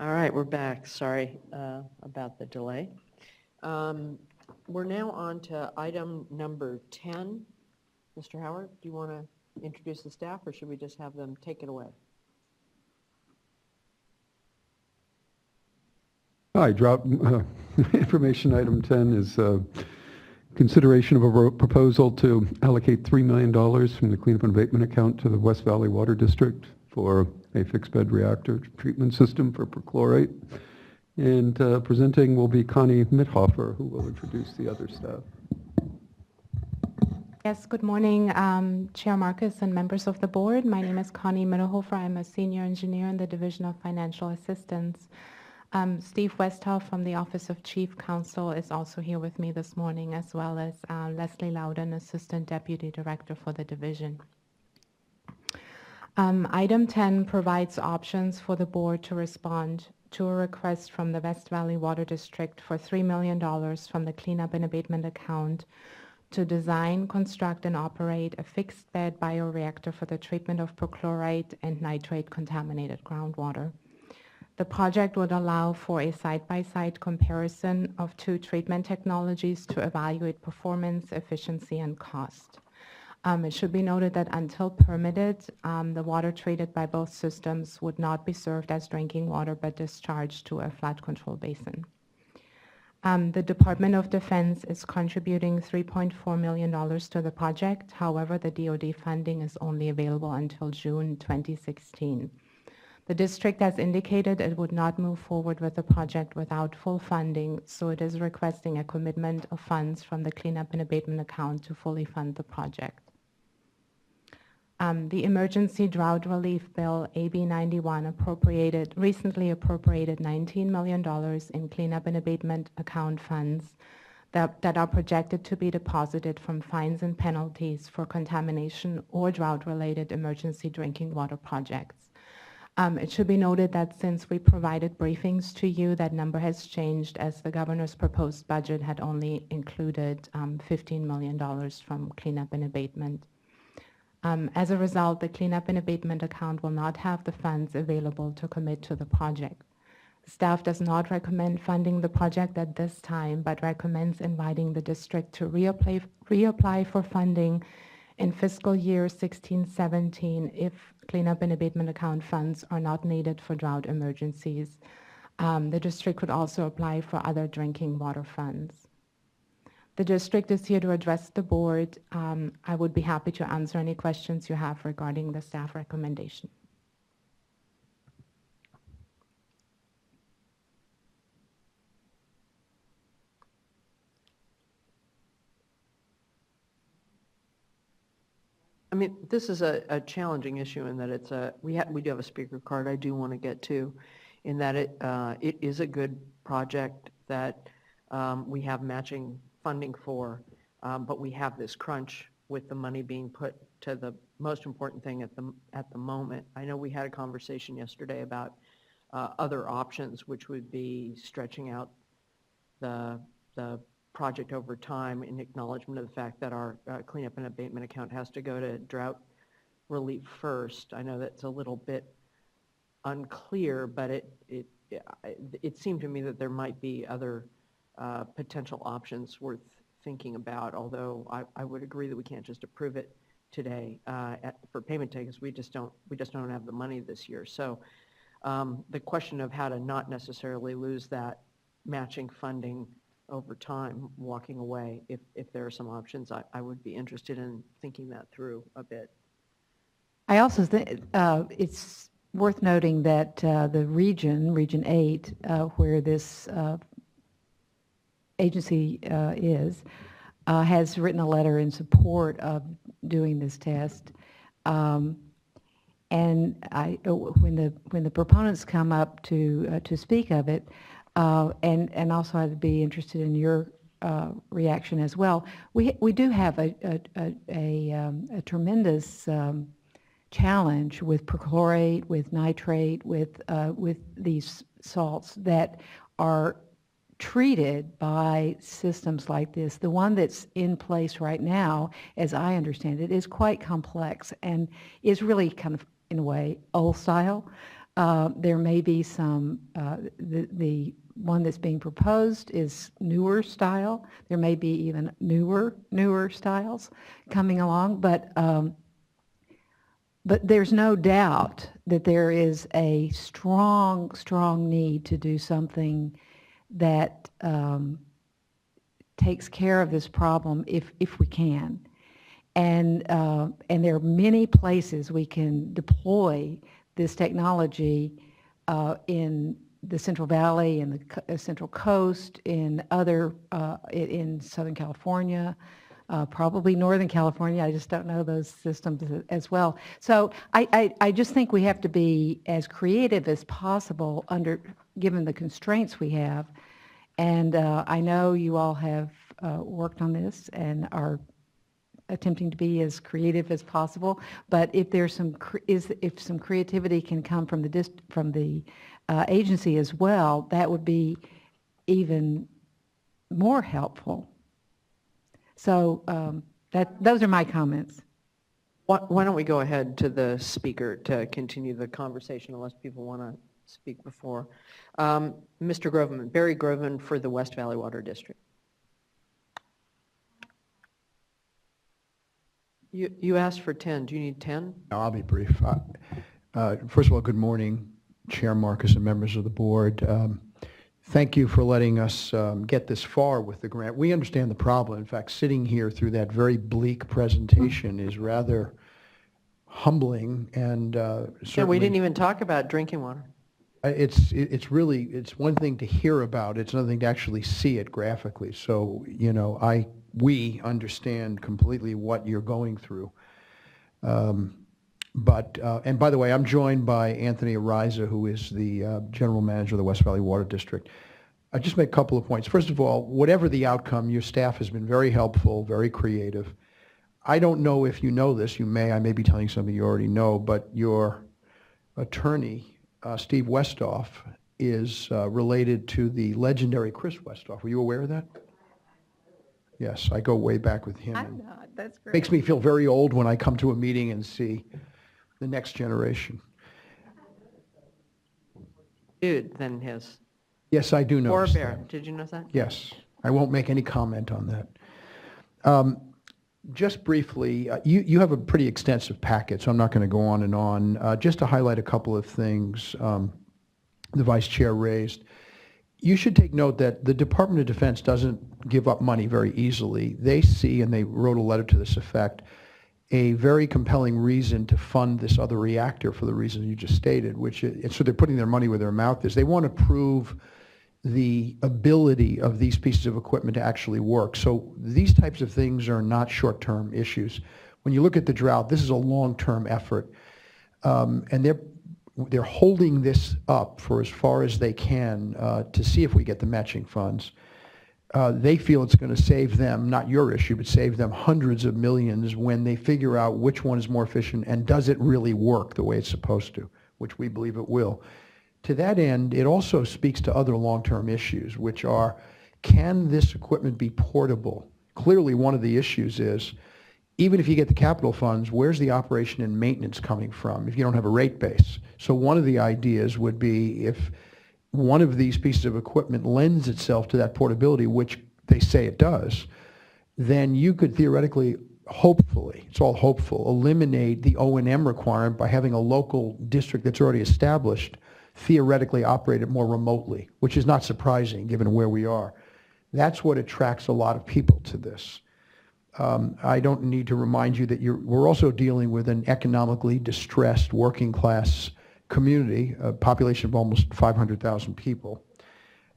All right, we're back. Sorry about the delay. We're now on to item number 10. Mr. Howard, do you want to introduce the staff, or should we just have them take it away? Hi, information item 10 is consideration of a proposal to allocate $3 million from the cleanup and abatement account to the West Valley Water District for a fixed bed reactor treatment system for perchlorate. And presenting will be Connie Mithofer, who will introduce the other staff. Yes, good morning, Chair Marcus and members of the board. My name is Connie Mithofer. I'm a senior engineer in the Division of Financial Assistance. Steve Westhoff from the Office of Chief Counsel is also here with me this morning, as well as Leslie Loudon, Assistant Deputy Director for the division. Item 10 provides options for the board to respond to a request from the West Valley Water District for $3 million from the cleanup and abatement account to design, construct, and operate a fixed-bed bioreactor for the treatment of perchlorate and nitrate contaminated groundwater. The project would allow for a side-by-side comparison of two treatment technologies to evaluate performance, efficiency, and cost. It should be noted that until permitted, the water treated by both systems would not be served as drinking water but discharged to a flood control basin. The Department of Defense is contributing $3.4 million to the project. However, the DoD funding is only available until June 2016. The district has indicated it would not move forward with the project without full funding, so it is requesting a commitment of funds from the cleanup and abatement account to fully fund the project. The Emergency Drought Relief Bill, AB 91, recently appropriated $19 million in cleanup and abatement account funds that are projected to be deposited from fines and penalties for contamination or drought-related emergency drinking water projects. It should be noted that since we provided briefings to you, that number has changed as the governor's proposed budget had only included $15 million from cleanup and abatement. As a result, the cleanup and abatement account will not have the funds available to commit to the project. Staff does not recommend funding the project at this time, but recommends inviting the district to reapply for funding in fiscal year 16-17 if cleanup and abatement account funds are not needed for drought emergencies. The district could also apply for other drinking water funds. The district is here to address the board. I would be happy to answer any questions you have regarding the staff recommendation. I mean, this is a challenging issue in that it's we do have a speaker card I do want to get to, in that it is a good project that we have matching funding for, but we have this crunch with the money being put to the most important thing at the moment. I know we had a conversation yesterday about other options, which would be stretching out the project over time in acknowledgement of the fact that our cleanup and abatement account has to go to drought relief first. I know that's a little bit unclear, but it seemed to me that there might be other potential options worth thinking about, although I would agree that we can't just approve it today for payment day, because we just don't have the money this year. So the question of how to not necessarily lose that matching funding over time, walking away, if there are some options, I would be interested in thinking that through a bit. I also think it's worth noting that the Region 8, where this agency is, has written a letter in support of doing this test. And when the proponents come up to speak of it, and also I'd be interested in your reaction as well. We do have a tremendous challenge with perchlorate, with nitrate, with these salts that are treated by systems like this. The one that's in place right now, as I understand it, is quite complex and is really kind of, in a way, old style. There may be some, the one that's being proposed is newer style. There may be even newer styles coming along, but there's no doubt that there is a strong need to do something that takes care of this problem if we can. And there are many places we can deploy this technology in the Central Valley, in the Central Coast, in in Southern California, probably Northern California. I just don't know those systems as well. So I just think we have to be as creative as possible given the constraints we have. And I know you all have worked on this and are attempting to be as creative as possible. But if there's some creativity can come from the agency as well, that would be even more helpful. So those are my comments. Why don't we go ahead to the speaker to continue the conversation, unless people want to speak before. Mr. Groveman, Barry Groveman for the West Valley Water District. You asked for 10. Do you need 10? No, I'll be brief. First of all, good morning, Chair Marcus and members of the board. Thank you for letting us get this far with the grant. We understand the problem. In fact, sitting here through that very bleak presentation is rather humbling, and certainly... Yeah, we didn't even talk about drinking water. It's one thing to hear about. It's another thing to actually see it graphically. So, we understand completely what you're going through. And by the way, I'm joined by Anthony Ariza, who is the General Manager of the West Valley Water District. I'll just make a couple of points. First of all, whatever the outcome, your staff has been very helpful, very creative. I don't know if you know this. I may be telling you something you already know, but your attorney, Steve Westhoff, is related to the legendary Chris Westhoff. Were you aware of that? Yes, I go way back with him. I'm not. That's great. Makes me feel very old when I come to a meeting and see the next generation. Dude, than his Yes, I do know. forebear. Did you know that? Yes, I won't make any comment on that. Just briefly, you have a pretty extensive packet, so I'm not going to go on and on. Just to highlight a couple of things the Vice Chair raised. You should take note that the Department of Defense doesn't give up money very easily. They see, and they wrote a letter to this effect, a very compelling reason to fund this other reactor for the reasons you just stated, so they're putting their money where their mouth is. They want to prove the ability of these pieces of equipment to actually work. So these types of things are not short-term issues. When you look at the drought, this is a long-term effort, and they're holding this up for as far as they can to see if we get the matching funds. They feel it's going to save them, not your issue, but save them hundreds of millions when they figure out which one is more efficient and does it really work the way it's supposed to, which we believe it will. To that end, it also speaks to other long-term issues, which are, can this equipment be portable? Clearly, one of the issues is, even if you get the capital funds, where's the operation and maintenance coming from if you don't have a rate base? So one of the ideas would be, if one of these pieces of equipment lends itself to that portability, which they say it does, then you could theoretically, hopefully, it's all hopeful, eliminate the O&M requirement by having a local district that's already established theoretically operate it more remotely, which is not surprising given where we are. That's what attracts a lot of people to this. I don't need to remind you that we're also dealing with an economically distressed working class community, a population of almost 500,000 people.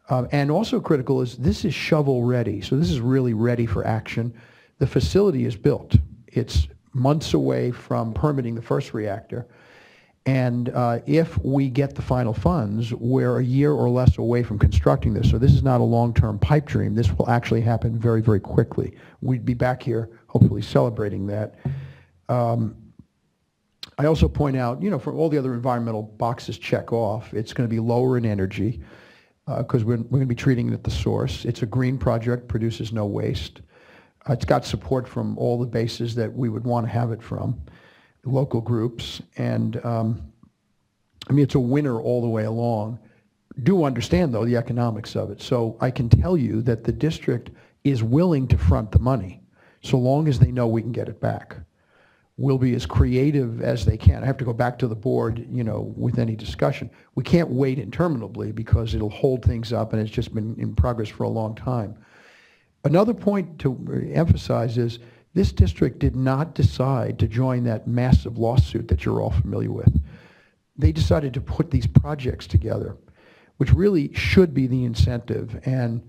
And also critical is this is shovel ready. So this is really ready for action. The facility is built. It's months away from permitting the first reactor. And if we get the final funds, we're a year or less away from constructing this. So this is not a long-term pipe dream. This will actually happen very, very quickly. We'd be back here hopefully celebrating that. I also point out, for all the other environmental boxes check off, it's going to be lower in energy because we're going to be treating it at the source. It's a green project, produces no waste. It's got support from all the bases that we would want to have it from, local groups, and I mean, it's a winner all the way along. Do understand, though, the economics of it. So I can tell you that the district is willing to front the money, so long as they know we can get it back. Will be as creative as they can. I have to go back to the board, you know, with any discussion. We can't wait interminably because it'll hold things up, and it's just been in progress for a long time. Another point to emphasize is this district did not decide to join that massive lawsuit that you're all familiar with. They decided to put these projects together, which really should be the incentive. And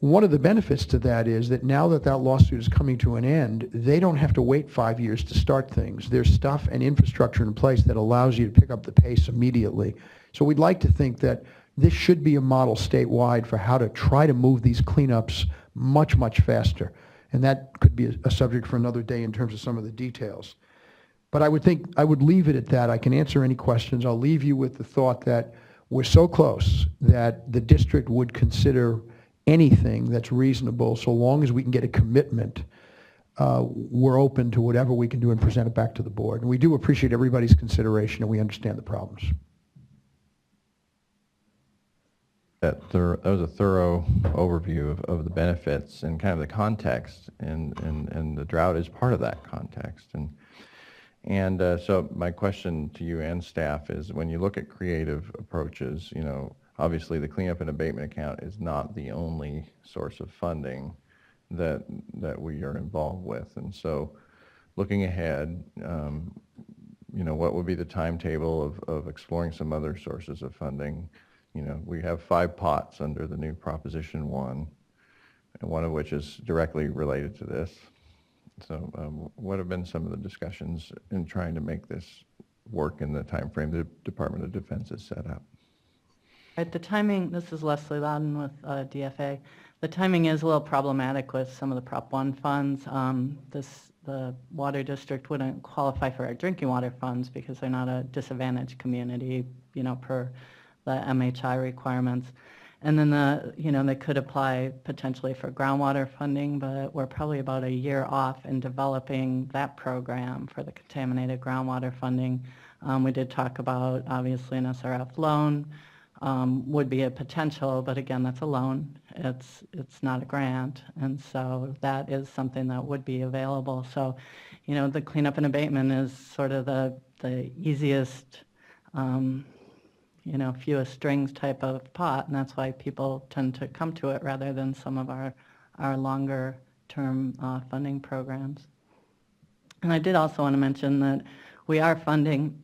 one of the benefits to that is that now that that lawsuit is coming to an end, they don't have to wait 5 years to start things. There's stuff and infrastructure in place that allows you to pick up the pace immediately. So we'd like to think that this should be a model statewide for how to try to move these cleanups much, much faster. And that could be a subject for another day in terms of some of the details. But I would think I would leave it at that. I can answer any questions. I'll leave you with the thought that we're so close that the district would consider anything that's reasonable, so long as we can get a commitment. We're open to whatever we can do and present it back to the board. And we do appreciate everybody's consideration, and we understand the problems. That was a thorough overview of the benefits and kind of the context, and the drought is part of that context. And so my question to you and staff is, when you look at creative approaches, you know, obviously the cleanup and abatement account is not the only source of funding that we are involved with. And so looking ahead, you know, what would be the timetable of exploring some other sources of funding? You know, we have 5 pots under the new Proposition 1, and one of which is directly related to this. So what have been some of the discussions in trying to make this work in the time frame the Department of Defense has set up? Right, the timing, this is Leslie Loudon with DFA. The timing is a little problematic with some of the Prop 1 funds. The water district wouldn't qualify for our drinking water funds because they're not a disadvantaged community, you know, per the MHI requirements. And then they could apply potentially for groundwater funding, but we're probably about a year off in developing that program for the contaminated groundwater funding. We did talk about, obviously, an SRF loan would be a potential, but again, that's a loan. It's not a grant, and so that is something that would be available. So, you know, the cleanup and abatement is sort of the easiest, fewest strings type of pot, and that's why people tend to come to it rather than some of our longer term funding programs. And I did also want to mention that we are funding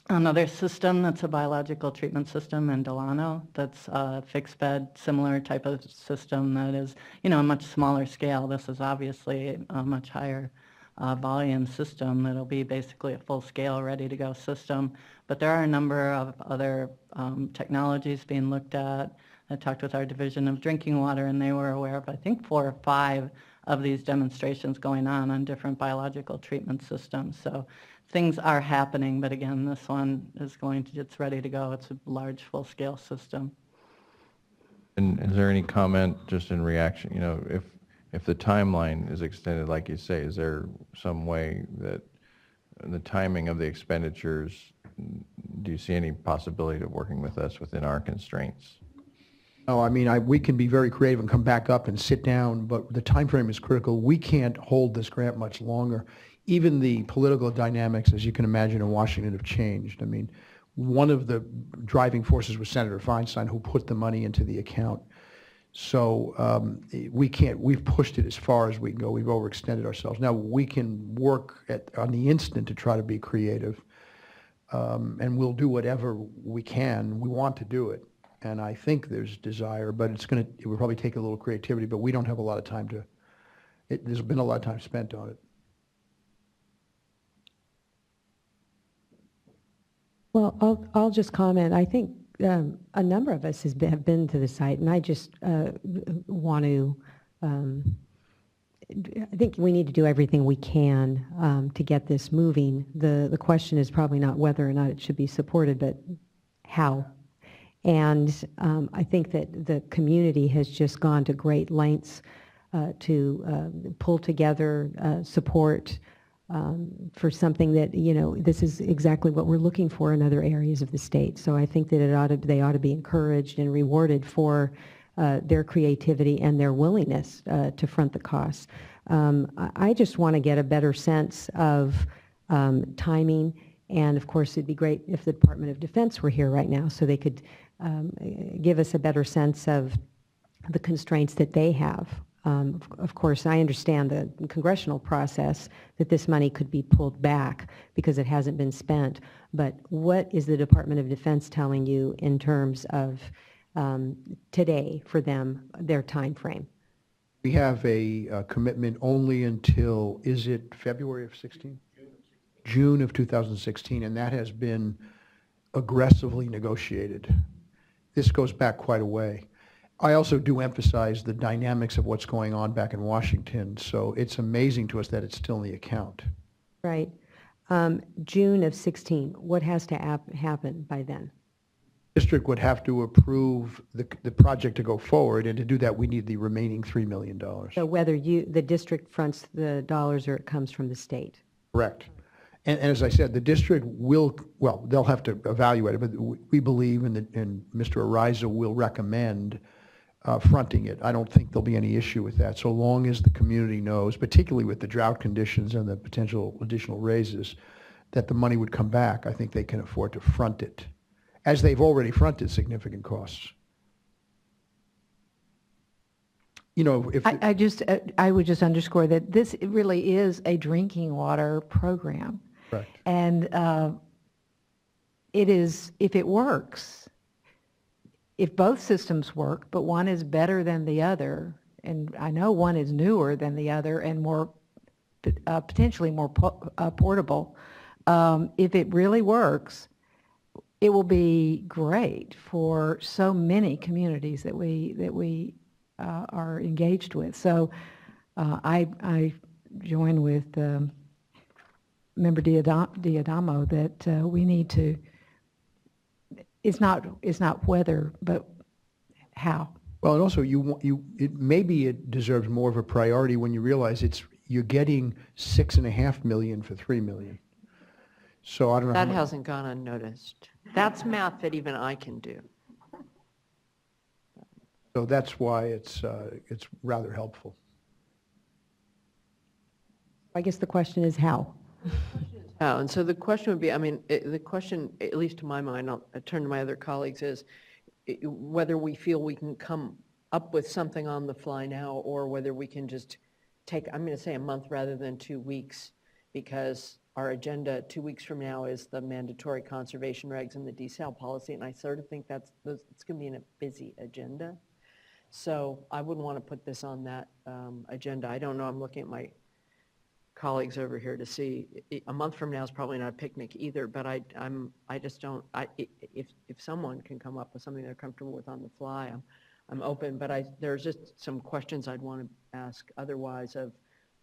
another system that's a biological treatment system in Delano that's a fixed bed, similar type of system that is, you know, a much smaller scale. This is obviously a much higher volume system. It'll be basically a full-scale, ready-to-go system. But there are a number of other technologies being looked at. I talked with our Division of Drinking Water, and they were aware of, I think, 4 or 5 of these demonstrations going on different biological treatment systems. So things are happening, but again, this one is it's ready to go. It's a large, full-scale system. And is there any comment just in reaction, you know, if the timeline is extended, like you say, is there some way that the timing of the expenditures, do you see any possibility of working with us within our constraints? No, I mean, we can be very creative and come back up and sit down, but the time frame is critical. We can't hold this grant much longer. Even the political dynamics, as you can imagine, in Washington have changed. I mean, one of the driving forces was Senator Feinstein, who put the money into the account. So we've pushed it as far as we can go. We've overextended ourselves. Now we can work on the instant to try to be creative, and we'll do whatever we can. We want to do it, and I think there's desire, but it will probably take a little creativity, but we don't have a lot of time there's been a lot of time spent on it. Well, I'll just comment. I think a number of us have been to the site, and I just want to, I think we need to do everything we can to get this moving. The question is probably not whether or not it should be supported, but how. And I think that the community has just gone to great lengths to pull together support for something that, this is exactly what we're looking for in other areas of the state. So I think that they ought to be encouraged and rewarded for their creativity and their willingness to front the costs. I just want to get a better sense of timing, and of course it'd be great if the Department of Defense were here right now so they could give us a better sense of the constraints that they have. Of course, I understand the congressional process that this money could be pulled back because it hasn't been spent, but what is the Department of Defense telling you in terms of today for them, their time frame? We have a commitment only until, is it February of 16? June of 2016, and that has been aggressively negotiated. This goes back quite a way. I also do emphasize the dynamics of what's going on back in Washington, so it's amazing to us that it's still in the account. Right. June of 16, what has to happen by then? District would have to approve the project to go forward, and to do that, we need the remaining $3 million. So whether the district fronts the dollars or it comes from the state? Correct. And as I said, the district will, well, they'll have to evaluate it, but we believe, and Mr. Ariza will recommend fronting it. I don't think there'll be any issue with that, so long as the community knows, particularly with the drought conditions and the potential additional raises, that the money would come back. I think they can afford to front it, as they've already fronted significant costs. If I would just underscore that this really is a drinking water program. correct. And it is, if it works, if both systems work, but one is better than the other, and I know one is newer than the other and more potentially more portable, if it really works, it will be great for so many communities that we are engaged with. So I join with Member Diadamo that we need to. It's not whether, but how. Well, and also maybe it deserves more of a priority when you realize you're getting $6.5 million for $3 million. So I don't know. That hasn't gone unnoticed. That's math that even I can do. So that's why it's rather helpful. I guess the question is how. Oh, and so the question would be, the question, at least to my mind, I'll turn to my other colleagues, is whether we feel we can come up with something on the fly now, or whether we can just take, I'm going to say a month rather than 2 weeks, because our agenda 2 weeks from now is the mandatory conservation regs and the desal policy, and I sort of think it's going to be in a busy agenda. So I wouldn't want to put this on that agenda. I don't know, I'm looking at my colleagues over here to see. A month from now is probably not a picnic either, but I just don't, if someone can come up with something they're comfortable with on the fly, I'm open, but there's just some questions I'd want to ask otherwise of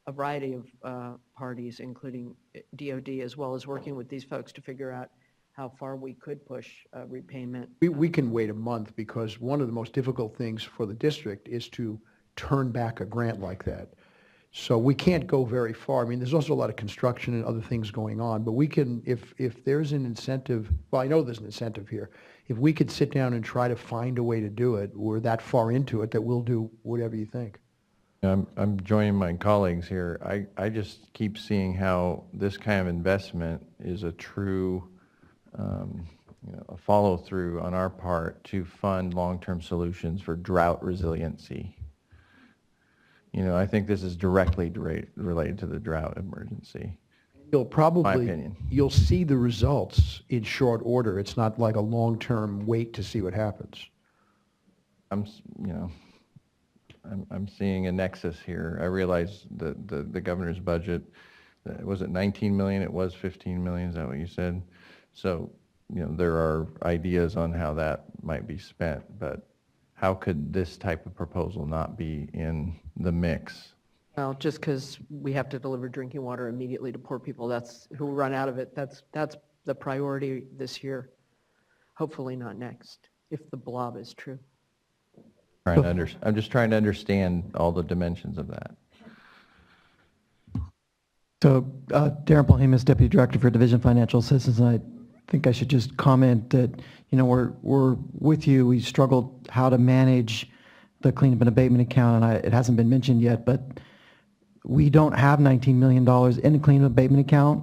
a variety of parties, including DOD, as well as working with these folks to figure out how far we could push repayment. We can wait a month, because one of the most difficult things for the district is to turn back a grant like that. So we can't go very far. There's also a lot of construction and other things going on, but we can, if there's an incentive, well, I know there's an incentive here. If we could sit down and try to find a way to do it, we're that far into it that we'll do whatever you think. I'm joining my colleagues here. I just keep seeing how this kind of investment is a true a follow-through on our part to fund long-term solutions for drought resiliency. I think this is directly related to the drought emergency. My opinion. You'll see the results in short order. It's not like a long-term wait to see what happens. I'm seeing a nexus here. I realize the governor's budget, was it 19 million? It was 15 million. Is that what you said? So, there are ideas on how that might be spent, but how could this type of proposal not be in the mix? Well, just because we have to deliver drinking water immediately to poor people, that's who run out of it. That's the priority this year. Hopefully not next, if the blob is true. I'm just trying to understand all the dimensions of that. So Darren Polhemus, Deputy Director for Division Financial Assistance, and I think I should just comment that, you know, we're with you. We struggled how to manage the cleanup and abatement account, and it hasn't been mentioned yet, but we don't have $19 million in the cleanup abatement account.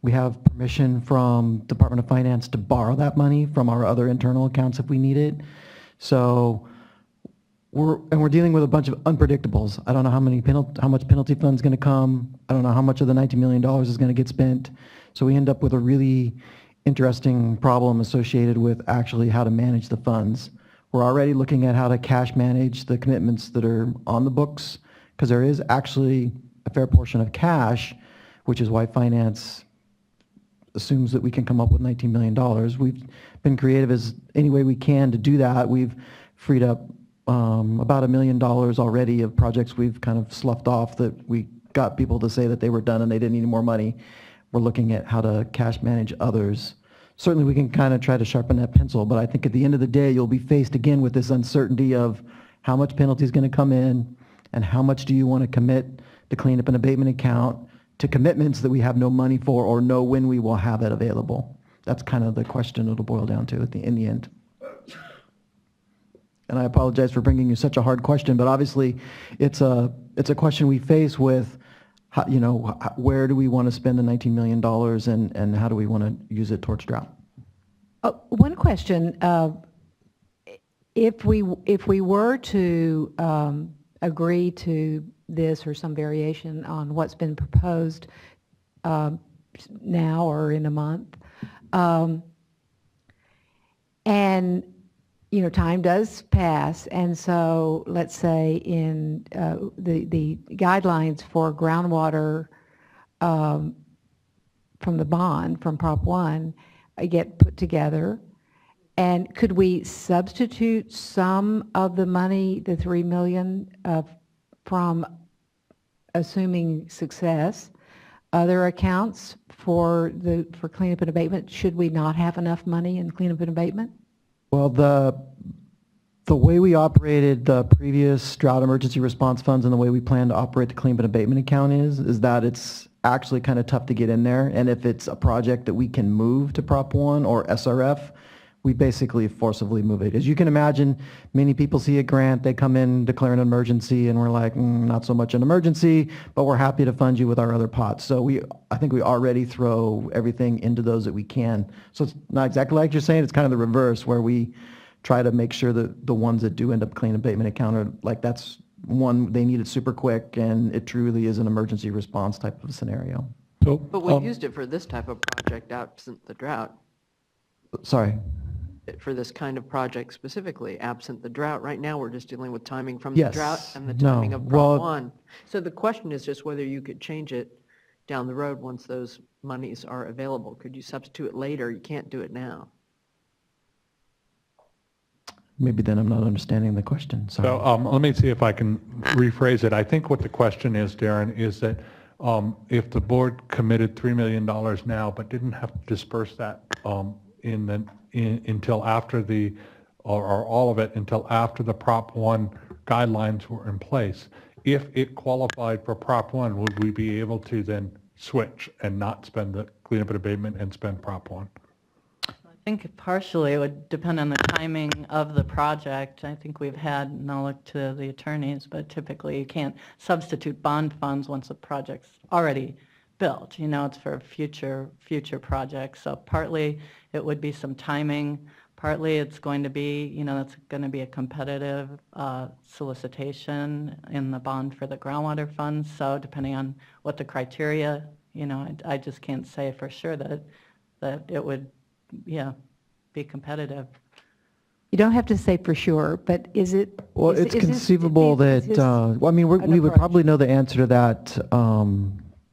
We have permission from Department of Finance to borrow that money from our other internal accounts if we need it. So we're dealing with a bunch of unpredictables. I don't know how much penalty fund's going to come. I don't know how much of the $19 million is going to get spent. So we end up with a really interesting problem associated with actually how to manage the funds. We're already looking at how to cash manage the commitments that are on the books, because there is actually a fair portion of cash, which is why finance assumes that we can come up with $19 million. We've been creative as any way we can to do that. We've freed up about $1 million already of projects we've kind of sloughed off that we got people to say that they were done and they didn't need any more money. We're looking at how to cash manage others. Certainly we can kind of try to sharpen that pencil, but I think at the end of the day, you'll be faced again with this uncertainty of how much penalty is going to come in and how much do you want to commit the cleanup and abatement account to commitments that we have no money for or know when we will have it available. That's kind of the question it'll boil down to in the end. And I apologize for bringing you such a hard question, but obviously it's a question we face with, how, you know, where do we want to spend the $19 million and how do we want to use it towards drought? One question, if we were to agree to this or some variation on what's been proposed now or in a month, and you know, time does pass, and so let's say in the guidelines for groundwater from the bond, from Prop 1, get put together, and could we substitute some of the money, the $3 million, from assuming success, other accounts for cleanup and abatement? Should we not have enough money in cleanup and abatement? Well, the way we operated the previous drought emergency response funds and the way we plan to operate the cleanup and abatement account is that it's actually kind of tough to get in there. And if it's a project that we can move to Prop 1 or SRF, we basically forcibly move it. As you can imagine, many people see a grant, they come in, declare an emergency, and we're like, not so much an emergency, but we're happy to fund you with our other pots. So I think we already throw everything into those that we can. So it's not exactly like you're saying, it's kind of the reverse, where we try to make sure that the ones that do end up clean abatement account are like, that's one, they need it super quick, and it truly is an emergency response type of scenario. So, But we used it for this type of project absent the drought. Sorry. For this kind of project specifically, absent the drought. Right now, we're just dealing with timing from the Yes. drought and the No. timing of Well- Prop 1. So the question is just whether you could change it down the road once those monies are available. Could you substitute it later? You can't do it now. Maybe then I'm not understanding the question. Sorry. So let me see if I can rephrase it. I think what the question is, Darren, is that if the board committed $3 million now but didn't have to disperse that until after or all of it until after the Prop 1 guidelines were in place, if it qualified for Prop 1, would we be able to then switch and not spend the cleanup and abatement and spend Prop 1? I think partially it would depend on the timing of the project. I think we've had, and I'll look to the attorneys, but typically you can't substitute bond funds once a project's already built. You know, it's for future projects. So partly it would be some timing. Partly it's going to be, you know, that's going to be a competitive solicitation in the bond for the groundwater funds. So depending on what the criteria, you know, I just can't say for sure that it would, be competitive. You don't have to say for sure, but is it? Well, is- it's is this- conceivable is that, this well, I mean, we an would approach? probably know the answer to that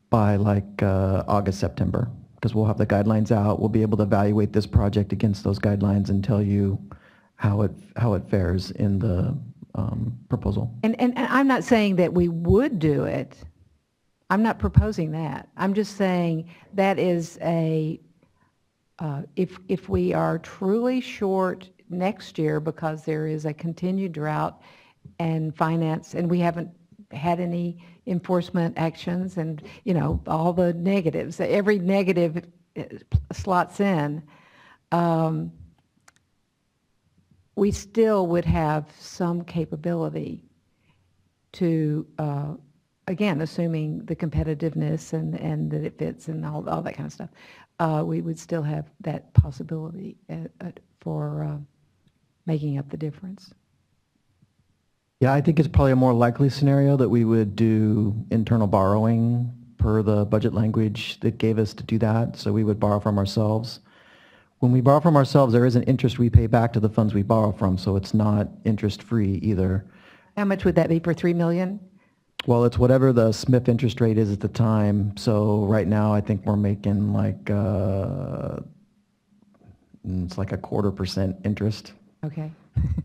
by like August, September, because we'll have the guidelines out. We'll be able to evaluate this project against those guidelines and tell you how it fares in the proposal. And I'm not saying that we would do it. I'm not proposing that. I'm just saying that is if we are truly short next year because there is a continued drought and finance, and we haven't had any enforcement actions and, all the negatives. Every negative slots in. We still would have some capability to, again, assuming the competitiveness and that it fits and all that kind of stuff, we would still have that possibility for making up the difference. Yeah, I think it's probably a more likely scenario that we would do internal borrowing per the budget language that gave us to do that. So we would borrow from ourselves. When we borrow from ourselves, there is an interest we pay back to the funds we borrow from, so it's not interest-free either. How much would that be for $3 million? Well, it's whatever the SMIP interest rate is at the time. So right now, I think we're making like, it's like 0.25% interest. Okay.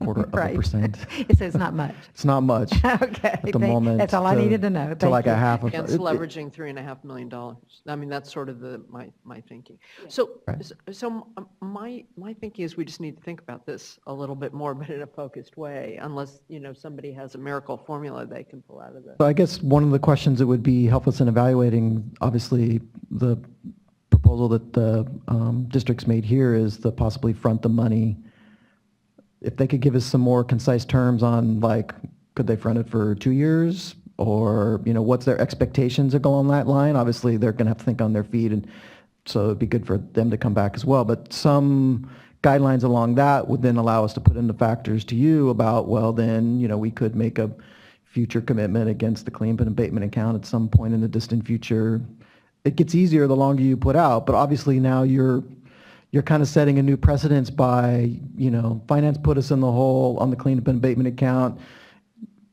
Quarter of Right. a percent. So it's not much. It's not much Okay. at the moment. That's all I needed to know. To like Thank a you. half of. Against leveraging $3.5 million. I mean, that's sort of my thinking. So, Right. my thinking is we just need to think about this a little bit more, but in a focused way, unless, somebody has a miracle formula they can pull out of this. So I guess one of the questions that would be help us in evaluating, obviously, the proposal that the district's made here is to possibly front the money. If they could give us some more concise terms on, like, could they front it for 2 years? Or, what's their expectations that go on that line? Obviously, they're going to have to think on their feet, and so it'd be good for them to come back as well. But some guidelines along that would then allow us to put into factors to you about, well, then, we could make a future commitment against the clean and abatement account at some point in the distant future. It gets easier the longer you put out, but obviously now you're kind of setting a new precedence by, finance put us in the hole on the cleanup and abatement account.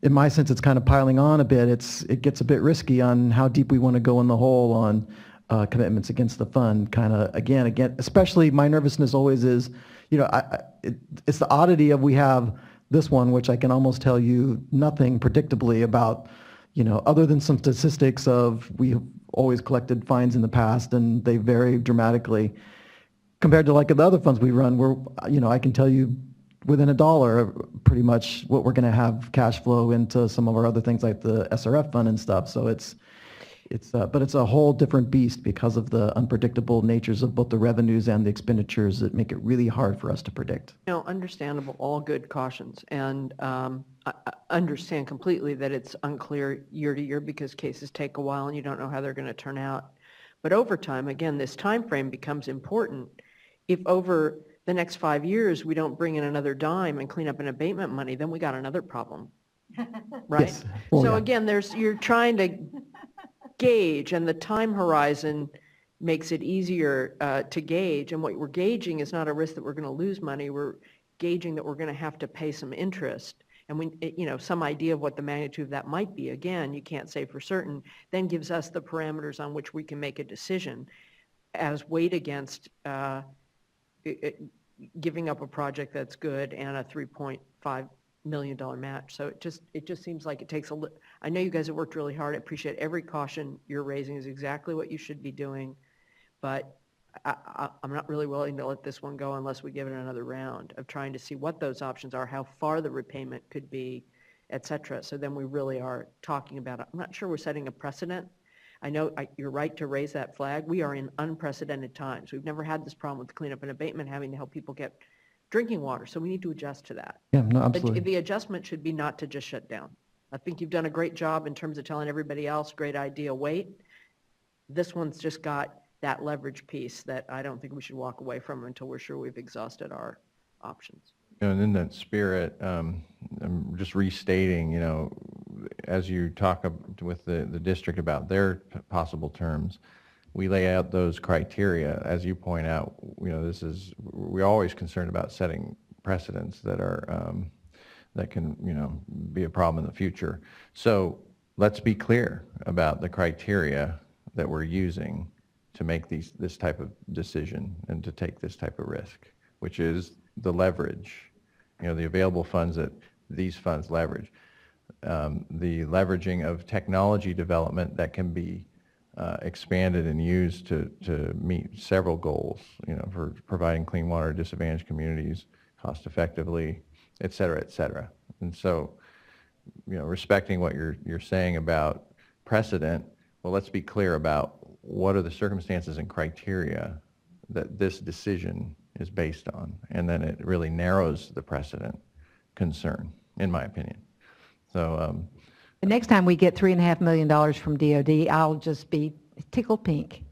In my sense, it's kind of piling on a bit. It gets a bit risky on how deep we want to go in the hole on commitments against the fund. Kind of, again, especially my nervousness always is, it's the oddity of we have this one, which I can almost tell you nothing predictably about, other than some statistics of we've always collected fines in the past and they vary dramatically. Compared to like the other funds we run, where, I can tell you within $1 pretty much what we're going to have cash flow into some of our other things like the SRF fund and stuff. So but it's a whole different beast because of the unpredictable natures of both the revenues and the expenditures that make it really hard for us to predict. Understandable, all good cautions. And I understand completely that it's unclear year to year because cases take a while and you don't know how they're going to turn out. But over time, again, this time frame becomes important. If over the next 5 years we don't bring in another dime and clean up and abatement money, then we got another problem, right? Yes. Well, So yeah. again, you're trying to gauge, and the time horizon makes it easier to gauge. And what we're gauging is not a risk that we're going to lose money. We're gauging that we're going to have to pay some interest. And some idea of what the magnitude of that might be, again, you can't say for certain, then gives us the parameters on which we can make a decision as weighed against giving up a project that's good and a $3.5 million match. So it just seems like it takes I know you guys have worked really hard. I appreciate every caution you're raising is exactly what you should be doing, but I'm not really willing to let this one go unless we give it another round of trying to see what those options are, how far the repayment could be, et cetera. So then we really are talking about it. I'm not sure we're setting a precedent. I know you're right to raise that flag. We are in unprecedented times. We've never had this problem with cleanup and abatement having to help people get drinking water. So we need to adjust to that. Yeah, no, absolutely. The adjustment should be not to just shut down. I think you've done a great job in terms of telling everybody else, great idea, wait. This one's just got that leverage piece that I don't think we should walk away from until we're sure we've exhausted our options. And in that spirit, I'm just restating, as you talk with the district about their possible terms, we lay out those criteria. As you point out, we're always concerned about setting precedents that are, that can, be a problem in the future. So let's be clear about the criteria that we're using to make this type of decision and to take this type of risk, which is the leverage, the available funds that these funds leverage, the leveraging of technology development that can be expanded and used to meet several goals, for providing clean water to disadvantaged communities cost effectively, et cetera, et cetera. And so respecting what you're saying about precedent, well, let's be clear about what are the circumstances and criteria that this decision is based on, and then it really narrows the precedent concern, in my opinion. So The next time we get $3.5 million from DOD, I'll just be tickled pink.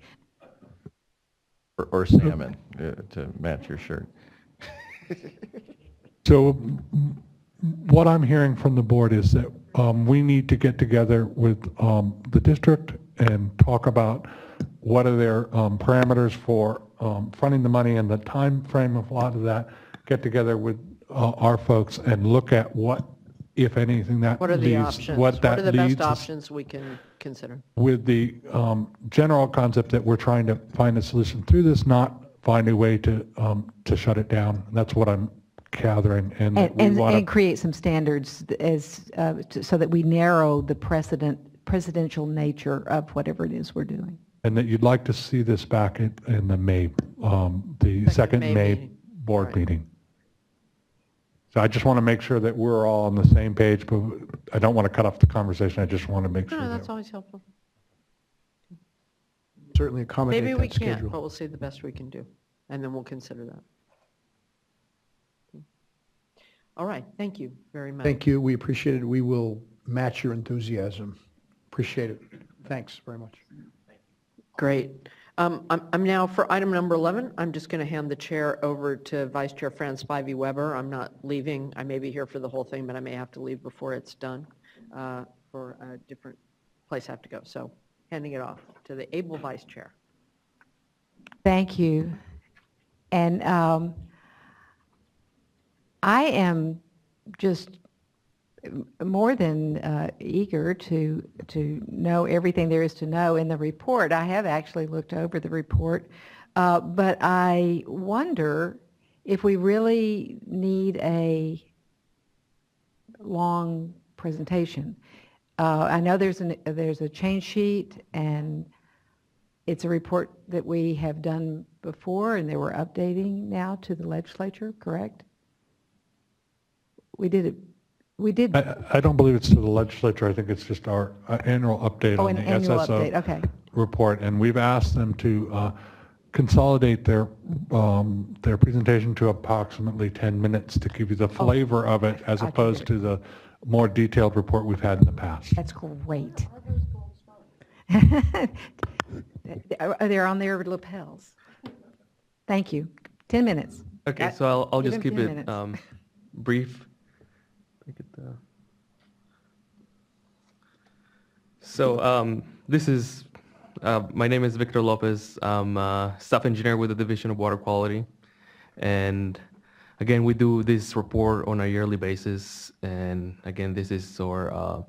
or salmon to match your shirt. So what I'm hearing from the board is that we need to get together with the district and talk about what are their parameters for funding the money and the time frame of a lot of that, get together with our folks and look at what, if anything, that What are the leaves, options? what What that are the best leads us options we can consider? with the general concept that we're trying to find a solution through this, not find a way to shut it down. That's what I'm gathering, and that we want And create some standards so that we narrow the presidential nature of whatever it is we're doing. and that you'd like to see this back in the May, the second May May meeting. board Right. meeting. So I just want to make sure that we're all on the same page, but I don't want to cut off the conversation. I just want to make sure No, that's that. always helpful. Certainly accommodate Maybe we that can't, schedule. but we'll see the best we can do, and then we'll consider that. All right, thank you very much. Thank you. We appreciate it. We will match your enthusiasm. Appreciate it. Thanks very much. Great. I'm now, for item number 11, I'm just going to hand the chair over to Vice Chair Fran Spivey Weber. I'm not leaving. I may be here for the whole thing, but I may have to leave before it's done for a different place I have to go. So handing it off to the able Vice Chair. Thank you. And I am just more than eager to know everything there is to know in the report. I have actually looked over the report, but I wonder if we really need a long presentation. I know there's a change sheet, and it's a report that we have done before, and they were updating now to the legislature, correct? We did it. We did. I don't believe it's to the legislature. I think it's just our annual update Oh, on an the annual SSO update, okay. report, and we've asked them to consolidate their presentation to approximately 10 minutes to give you the flavor of it, as gotcha. opposed to the more detailed report we've had in the past. That's great. They're on their lapels. Thank you. 10 minutes. Okay, so I'll Give just him keep 10 it minutes. brief. So this is, my name is Victor Lopez. I'm a staff engineer with the Division of Water Quality. And again, we do this report on a yearly basis. And again, this is our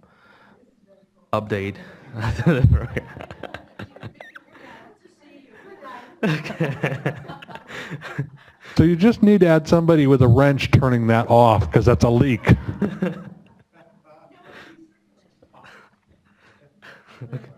update. So you just need to add somebody with a wrench turning that off, because that's a leak. Okay.